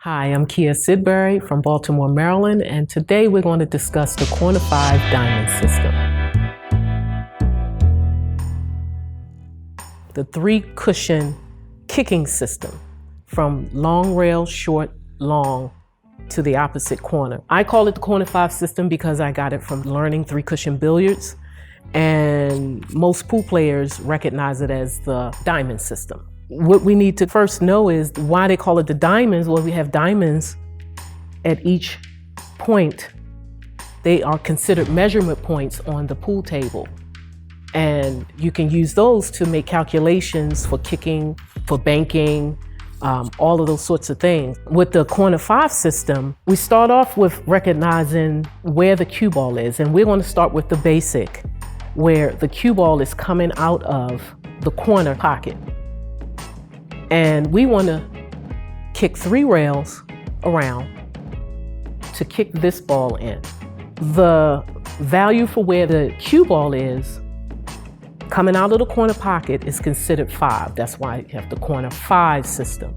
Hi, I'm Kia Sidbury from Baltimore, Maryland, and today we're going to discuss the corner 5 diamond system. The 3-cushion kicking system from long rail, short, long to the opposite corner. I call it the corner 5 system because I got it from learning 3-cushion billiards, and most pool players recognize it as the diamond system. What we need to first know is why they call it the diamonds. Well, we have diamonds at each point. They are considered measurement points on the pool table. And you can use those to make calculations for kicking, for banking, all of those sorts of things. With the corner 5 system, we start off with recognizing where the cue ball is. And we're going to start with the basic, where the cue ball is coming out of the corner pocket. And we want to kick 3 rails around to kick this ball in. The value for where the cue ball is coming out of the corner pocket is considered 5. That's why you have the corner 5 system.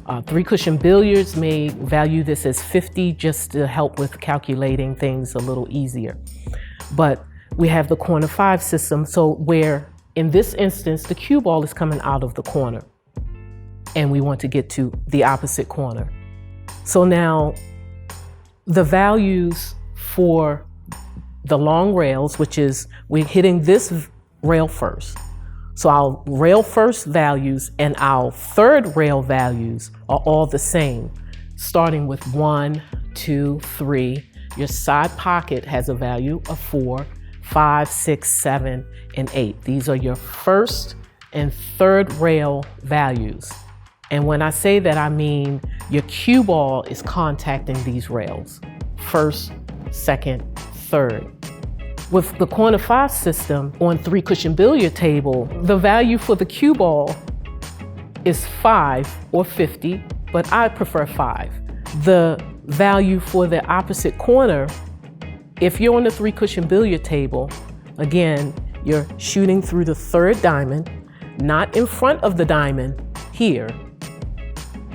3-cushion billiards may value this as 50 just to help with calculating things a little easier. But we have the corner 5 system, so where in this instance the cue ball is coming out of the corner, and we want to get to the opposite corner. So now the values for the long rails, which is we're hitting this rail first. So our rail first values and our third rail values are all the same, starting with 1, 2, 3. Your side pocket has a value of 4, 5, 6, 7, and 8. These are your first and third rail values. And when I say that, I mean your cue ball is contacting these rails, first, second, third. With the corner 5 system on 3-cushion billiard table, the value for the cue ball is 5 or 50, but I prefer 5. The value for the opposite corner, if you're on the 3-cushion billiard table, again, you're shooting through the third diamond, not in front of the diamond here.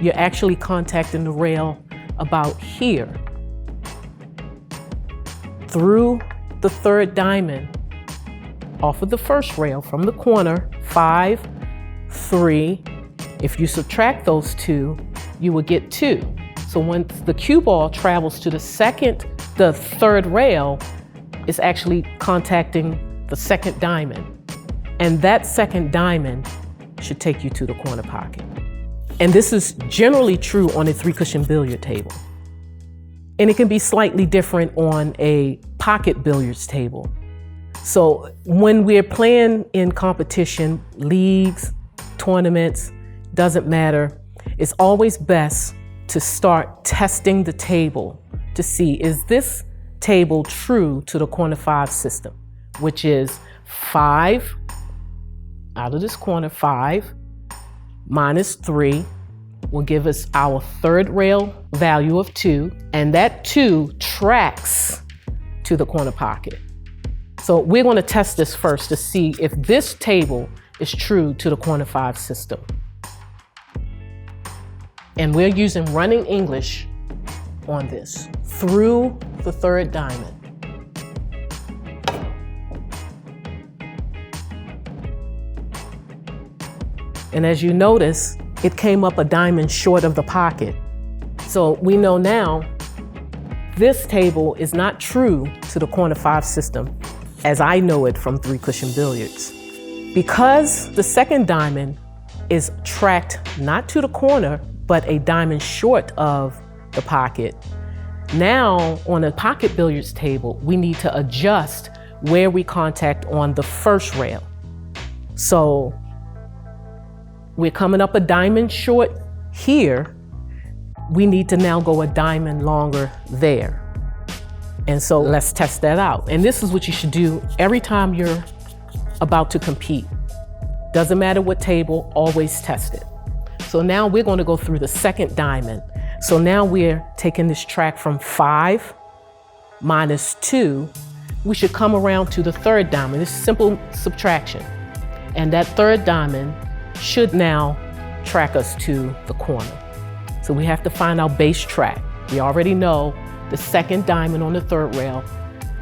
You're actually contacting the rail about here. Through the third diamond, off of the first rail from the corner, 5, 3. If you subtract those 2, you will get 2. So once the cue ball travels to the third rail, it's actually contacting the second diamond. And that second diamond should take you to the corner pocket. And this is generally true on a 3-cushion billiard table. And it can be slightly different on a pocket billiards table. So when we're playing in competition, leagues, tournaments, doesn't matter, it's always best to start testing the table to see, is this table true to the corner 5 system, which is 5 out of this corner, 5 minus 3 will give us our third rail value of 2, and that 2 tracks to the corner pocket. So we're going to test this first to see if this table is true to the corner 5 system. And we're using running English on this, through the third diamond. And as you notice, it came up a diamond short of the pocket. So we know now this table is not true to the corner 5 system as I know it from 3-cushion billiards. Because the second diamond is tracked not to the corner, but a diamond short of the pocket. Now on a pocket billiards table, we need to adjust where we contact on the first rail. So we're coming up a diamond short here. We need to now go a diamond longer there. And so let's test that out. And this is what you should do every time you're about to compete. Doesn't matter what table, always test it. So now we're going to go through the second diamond. So now we're taking this track from 5 minus 2. We should come around to the third diamond. This is simple subtraction. And that third diamond should now track us to the corner. So we have to find our base track. We already know the second diamond on the third rail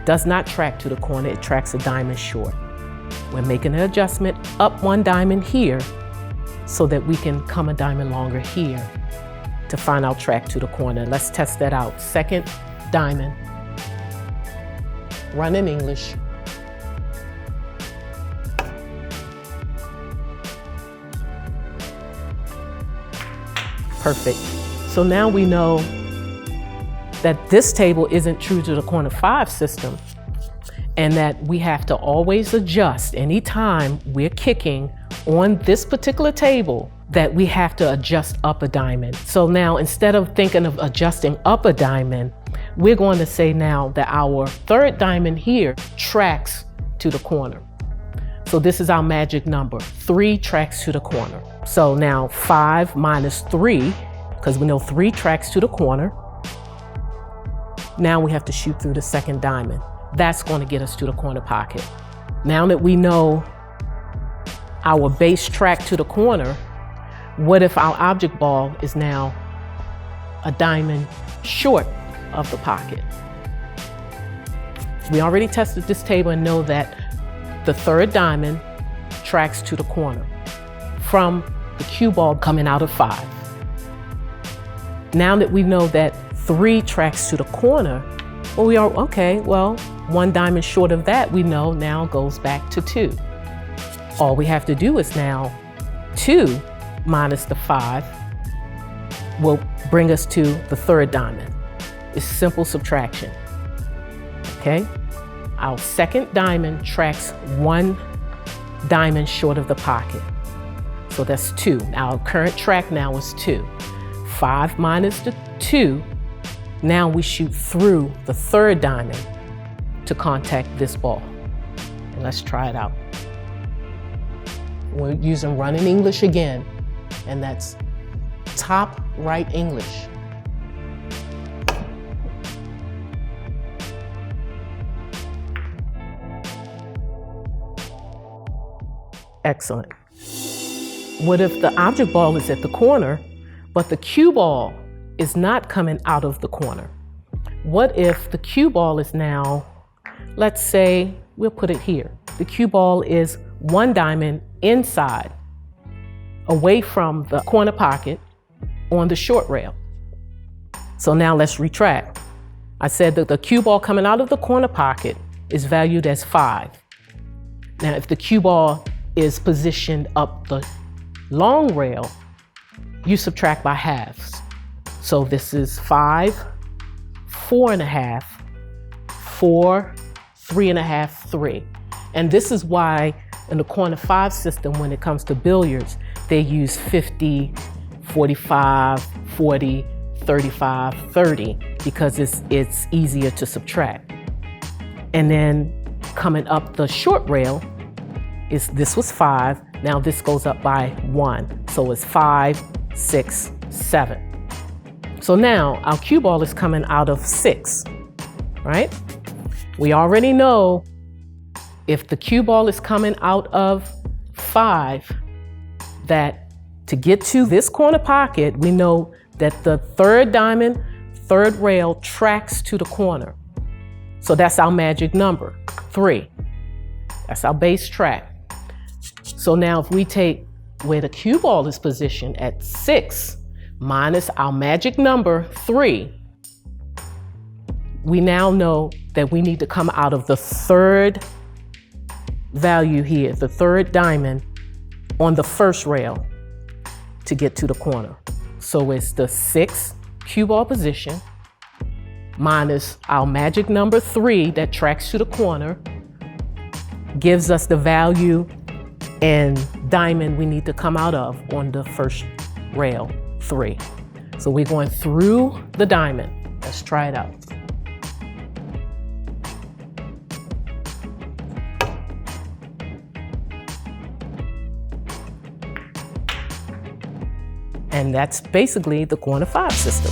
does not track to the corner, it tracks a diamond short. We're making an adjustment up one diamond here so that we can come a diamond longer here to find our track to the corner. Let's test that out. Second diamond, run in English. Perfect. So now we know that this table isn't true to the corner 5 system, and that we have to always adjust anytime we're kicking on this particular table, that we have to adjust up a diamond. So now instead of thinking of adjusting up a diamond, we're going to say now that our third diamond here tracks to the corner. So this is our magic number. 3 tracks to the corner. So now 5 minus 3, because we know 3 tracks to the corner. Now we have to shoot through the second diamond. That's going to get us to the corner pocket. Now that we know our base track to the corner, what if our object ball is now a diamond short of the pocket? We already tested this table and know that the third diamond tracks to the corner from the cue ball coming out of 5. Now that we know that 3 tracks to the corner, well, we are, okay, well, 1 diamond short of that we know now goes back to 2. All we have to do is now 2 minus the 5 will bring us to the third diamond. It's simple subtraction, okay? Our second diamond tracks 1 diamond short of the pocket. So that's 2. Our current track now is 2. 5 minus the 2, now we shoot through the third diamond to contact this ball. And let's try it out. We're using run in English again, and that's top right English. Excellent. What if the object ball is at the corner, but the cue ball is not coming out of the corner? What if the cue ball is now, let's say, we'll put it here. The cue ball is 1 diamond inside, away from the corner pocket on the short rail. So now let's retract. I said that the cue ball coming out of the corner pocket is valued as 5. Now, if the cue ball is positioned up the long rail, you subtract by halves. So this is 5, 4.5, 4, 3.5, 3. And this is why in the corner 5 system, when it comes to billiards, they use 50, 45, 40, 35, 30, because it's easier to subtract. And then coming up the short rail, this was 5, now this goes up by 1. So it's 5, 6, 7. So now our cue ball is coming out of 6, right? We already know if the cue ball is coming out of 5, that to get to this corner pocket, we know that the third diamond, third rail tracks to the corner. So that's our magic number, 3. That's our base track. So now if we take where the cue ball is positioned at 6 minus our magic number, 3, we now know that we need to come out of the third value here, the third diamond on the first rail to get to the corner. So it's the 6 cue ball position minus our magic number 3 that tracks to the corner, gives us the value and diamond we need to come out of on the first rail, 3. So we're going through the diamond. Let's try it out. And that's basically the corner 5 system.